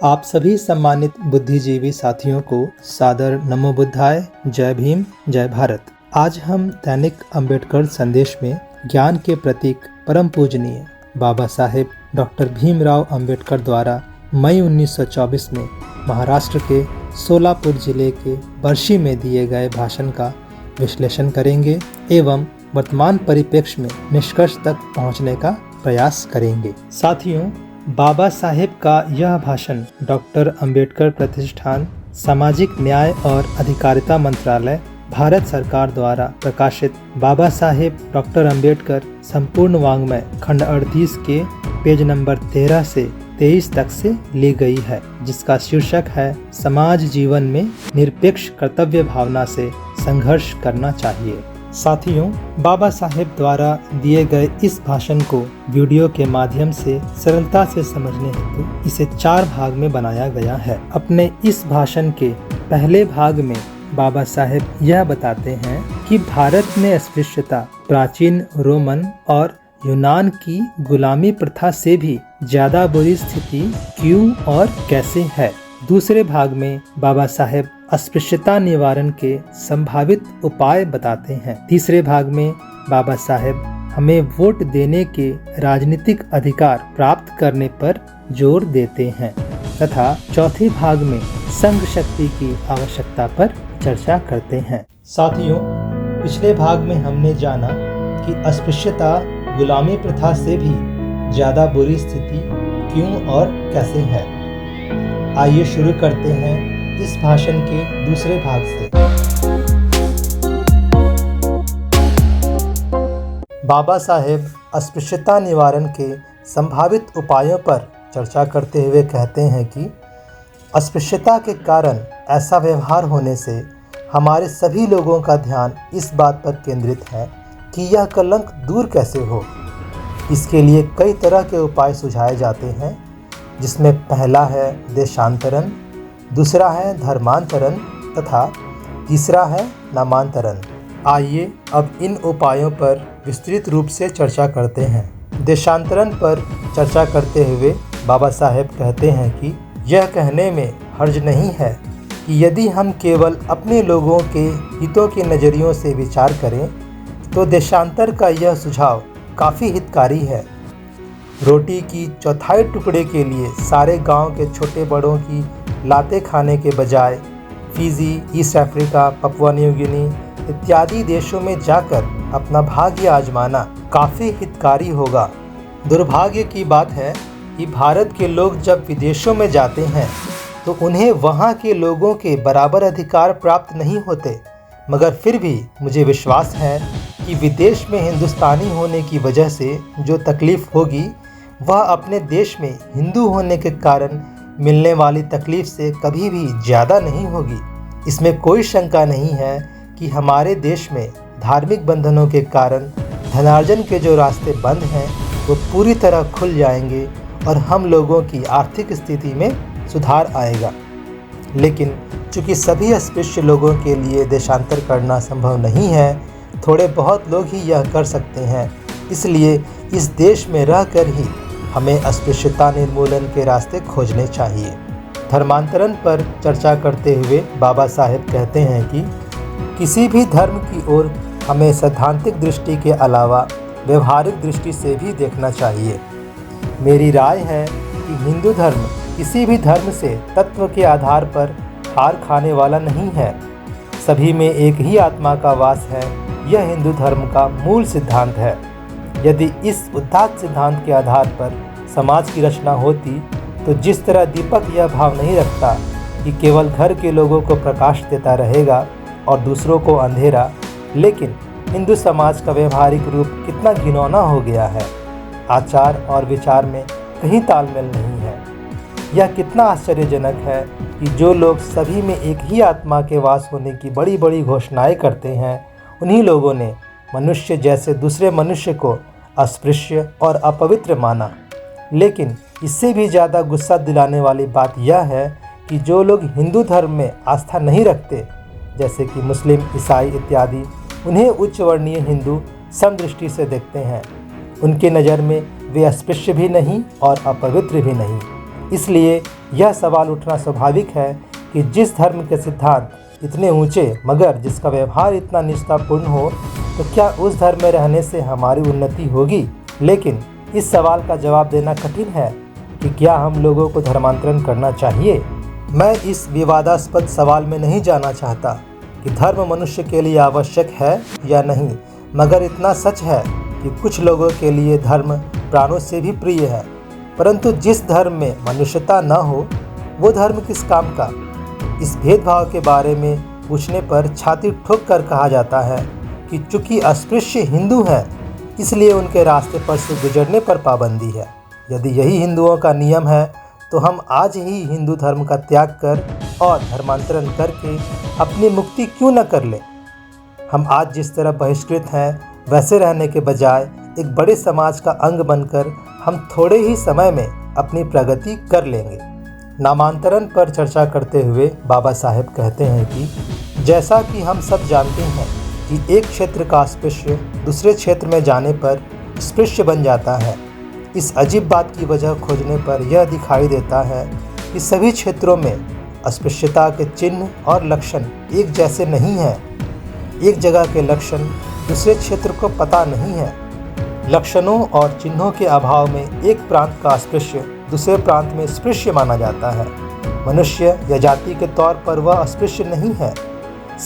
आप सभी सम्मानित बुद्धिजीवी साथियों को सादर नमो बुद्धाय, जय भीम, जय भारत। आज हम दैनिक अंबेडकर संदेश में ज्ञान के प्रतीक परम पूजनीय बाबा साहेब डॉक्टर भीमराव अंबेडकर द्वारा मई 1924 में महाराष्ट्र के सोलापुर जिले के बर्शी में दिए गए भाषण का विश्लेषण करेंगे एवं वर्तमान परिप्रेक्ष्य में निष्कर्ष तक पहुंचने का प्रयास करेंगे। साथियों, बाबा साहेब का यह भाषण डॉक्टर अंबेडकर प्रतिष्ठान, सामाजिक न्याय और अधिकारिता मंत्रालय, भारत सरकार द्वारा प्रकाशित बाबा साहेब डॉक्टर अंबेडकर संपूर्ण वाङ्मय खंड 38 के पेज नंबर 13 से 23 तक से ली गई है, जिसका शीर्षक है समाज जीवन में निरपेक्ष कर्तव्य भावना से संघर्ष करना चाहिए। साथियों, बाबा साहेब द्वारा दिए गए इस भाषण को वीडियो के माध्यम से सरलता से समझने हेतु इसे 4 भाग में बनाया गया है। अपने इस भाषण के पहले भाग में बाबा साहेब यह बताते हैं कि भारत में अस्पृश्यता प्राचीन रोमन और यूनान की गुलामी प्रथा से भी ज्यादा बुरी स्थिति क्यों और कैसे है। दूसरे भाग में बाबा साहेब अस्पृश्यता निवारण के संभावित उपाय बताते हैं। तीसरे भाग में बाबा साहेब हमें वोट देने के राजनीतिक अधिकार प्राप्त करने पर जोर देते हैं तथा चौथे भाग में संघ शक्ति की आवश्यकता पर चर्चा करते हैं। साथियों, पिछले भाग में हमने जाना कि अस्पृश्यता गुलामी प्रथा से भी ज्यादा बुरी स्थिति क्यों और कैसे है। आइए शुरू करते हैं इस भाषण के दूसरे भाग से। बाबा साहेब अस्पृश्यता निवारण के संभावित उपायों पर चर्चा करते हुए कहते हैं कि अस्पृश्यता के कारण ऐसा व्यवहार होने से हमारे सभी लोगों का ध्यान इस बात पर केंद्रित है कि यह कलंक दूर कैसे हो। इसके लिए कई तरह के उपाय सुझाए जाते हैं, जिसमें पहला है देशांतरण, दूसरा है धर्मांतरण तथा तीसरा है नामांतरण। आइए अब इन उपायों पर विस्तृत रूप से चर्चा करते हैं। देशांतरण पर चर्चा करते हुए बाबा साहेब कहते हैं कि यह कहने में हर्ज नहीं है कि यदि हम केवल अपने लोगों के हितों के नज़रियों से विचार करें तो देशांतर का यह सुझाव काफ़ी हितकारी है। रोटी की चौथाई टुकड़े के लिए सारे गांव के छोटे बड़ों की लाते खाने के बजाय Fiji, east Africa, Papua New Guinea इत्यादि देशों में जाकर अपना भाग्य आजमाना काफ़ी हितकारी होगा। दुर्भाग्य की बात है कि भारत के लोग जब विदेशों में जाते हैं तो उन्हें वहाँ के लोगों के बराबर अधिकार प्राप्त नहीं होते, मगर फिर भी मुझे विश्वास है कि विदेश में हिंदुस्तानी होने की वजह से जो तकलीफ़ होगी वह अपने देश में हिंदू होने के कारण मिलने वाली तकलीफ़ से कभी भी ज़्यादा नहीं होगी। इसमें कोई शंका नहीं है कि हमारे देश में धार्मिक बंधनों के कारण धनार्जन के जो रास्ते बंद हैं वो पूरी तरह खुल जाएंगे और हम लोगों की आर्थिक स्थिति में सुधार आएगा। लेकिन चूँकि सभी अस्पृश्य लोगों के लिए देशांतर करना संभव नहीं है, थोड़े बहुत लोग ही यह कर सकते हैं, इसलिए इस देश में रहकर ही हमें अस्पृश्यता निर्मूलन के रास्ते खोजने चाहिए। धर्मांतरण पर चर्चा करते हुए बाबा साहेब कहते हैं कि किसी भी धर्म की ओर हमें सैद्धांतिक दृष्टि के अलावा व्यवहारिक दृष्टि से भी देखना चाहिए। मेरी राय है कि हिंदू धर्म किसी भी धर्म से तत्व के आधार पर हार खाने वाला नहीं है। सभी में एक ही आत्मा का वास है, यह हिंदू धर्म का मूल सिद्धांत है। यदि इस उदात्त सिद्धांत के आधार पर समाज की रचना होती तो जिस तरह दीपक यह भाव नहीं रखता कि केवल घर के लोगों को प्रकाश देता रहेगा और दूसरों को अंधेरा, लेकिन हिंदू समाज का व्यवहारिक रूप कितना घिनौना हो गया है। आचार और विचार में कहीं तालमेल नहीं है। यह कितना आश्चर्यजनक है कि जो लोग सभी में एक ही आत्मा के वास होने की बड़ी बड़ी घोषणाएं करते हैं, उन्हीं लोगों ने मनुष्य जैसे दूसरे मनुष्य को अस्पृश्य और अपवित्र माना। लेकिन इससे भी ज़्यादा गुस्सा दिलाने वाली बात यह है कि जो लोग हिंदू धर्म में आस्था नहीं रखते, जैसे कि मुस्लिम, ईसाई इत्यादि, उन्हें उच्च वर्णीय हिंदू समदृष्टि से देखते हैं। उनके नज़र में वे अस्पृश्य भी नहीं और अपवित्र भी नहीं। इसलिए यह सवाल उठना स्वाभाविक है कि जिस धर्म के सिद्धांत इतने ऊंचे मगर जिसका व्यवहार इतना निष्ठापूर्ण हो, तो क्या उस धर्म में रहने से हमारी उन्नति होगी? लेकिन इस सवाल का जवाब देना कठिन है कि क्या हम लोगों को धर्मांतरण करना चाहिए। मैं इस विवादास्पद सवाल में नहीं जाना चाहता कि धर्म मनुष्य के लिए आवश्यक है या नहीं, मगर इतना सच है कि कुछ लोगों के लिए धर्म प्राणों से भी प्रिय है। परंतु जिस धर्म में मनुष्यता न हो, वो धर्म किस काम का? इस भेदभाव के बारे में पूछने पर छाती ठोक कर कहा जाता है कि चूंकि अस्पृश्य हिंदू हैं, इसलिए उनके रास्ते पर से गुजरने पर पाबंदी है। यदि यही हिंदुओं का नियम है, तो हम आज ही हिंदू धर्म का त्याग कर और धर्मांतरण करके अपनी मुक्ति क्यों न कर लें? हम आज जिस तरह बहिष्कृत हैं, वैसे रहने के बजाय एक बड़े समाज का अंग बनकर हम थोड़े ही समय में अपनी प्रगति कर लेंगे। नामांतरण पर चर्चा करते हुए बाबा साहेब कहते हैं कि जैसा कि हम सब जानते हैं कि एक क्षेत्र का अस्पृश्य दूसरे क्षेत्र में जाने पर स्पृश्य बन जाता है। इस अजीब बात की वजह खोजने पर यह दिखाई देता है कि सभी क्षेत्रों में अस्पृश्यता के चिन्ह और लक्षण एक जैसे नहीं हैं। एक जगह के लक्षण दूसरे क्षेत्र को पता नहीं है। लक्षणों और चिन्हों के अभाव में एक प्रांत का अस्पृश्य दूसरे प्रांत में स्पृश्य माना जाता है। मनुष्य या जाति के तौर पर वह अस्पृश्य नहीं है।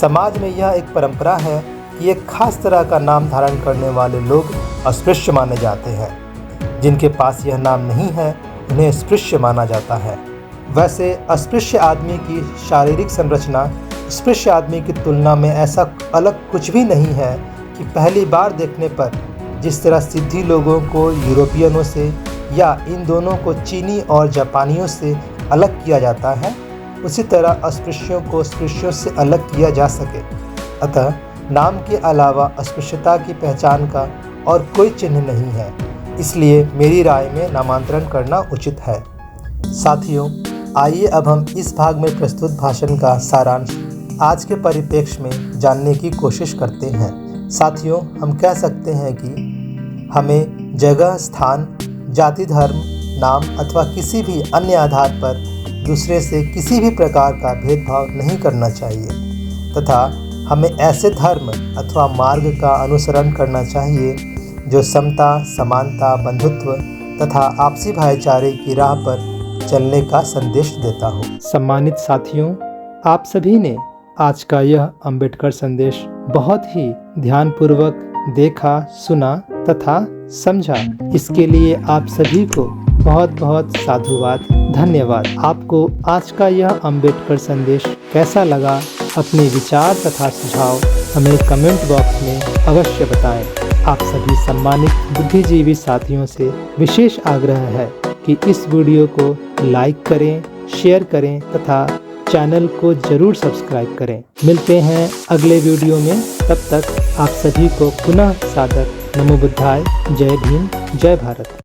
समाज में यह एक परंपरा है कि एक खास तरह का नाम धारण करने वाले लोग अस्पृश्य माने जाते हैं। जिनके पास यह नाम नहीं है, उन्हें स्पृश्य माना जाता है। वैसे अस्पृश्य आदमी की शारीरिक संरचना स्पृश्य आदमी की तुलना में ऐसा अलग कुछ भी नहीं है कि पहली बार देखने पर जिस तरह सिद्धि लोगों को यूरोपियनों से या इन दोनों को चीनी और जापानियों से अलग किया जाता है, उसी तरह अस्पृश्यों को स्पृश्यों से अलग किया जा सके। अतः नाम के अलावा अस्पृश्यता की पहचान का और कोई चिन्ह नहीं है। इसलिए मेरी राय में नामांतरण करना उचित है। साथियों, आइए अब हम इस भाग में प्रस्तुत भाषण का सारांश आज के परिप्रेक्ष्य में जानने की कोशिश करते हैं। साथियों, हम कह सकते हैं कि हमें जगह, स्थान, जाति, धर्म, नाम अथवा किसी भी अन्य आधार पर दूसरे से किसी भी प्रकार का भेदभाव नहीं करना चाहिए तथा हमें ऐसे धर्म अथवा मार्ग का अनुसरण करना चाहिए जो समता, समानता, बंधुत्व तथा आपसी भाईचारे की राह पर चलने का संदेश देता हो। सम्मानित साथियों, आप सभी ने आज का यह अंबेडकर संदेश बहुत ही ध्यानपूर्वक देखा, सुना तथा समझा। इसके लिए आप सभी को बहुत बहुत साधुवाद, धन्यवाद। आपको आज का यह अंबेडकर संदेश कैसा लगा? अपने विचार तथा सुझाव हमें कमेंट बॉक्स में अवश्य बताएं। आप सभी सम्मानित बुद्धिजीवी साथियों से विशेष आग्रह है कि इस वीडियो को लाइक करें, शेयर करें तथा चैनल को जरूर सब्सक्राइब करें। मिलते हैं अगले वीडियो में। तब तक आप सभी को पुनः सादर नमो बुद्धाय। जय भीम, जय भारत।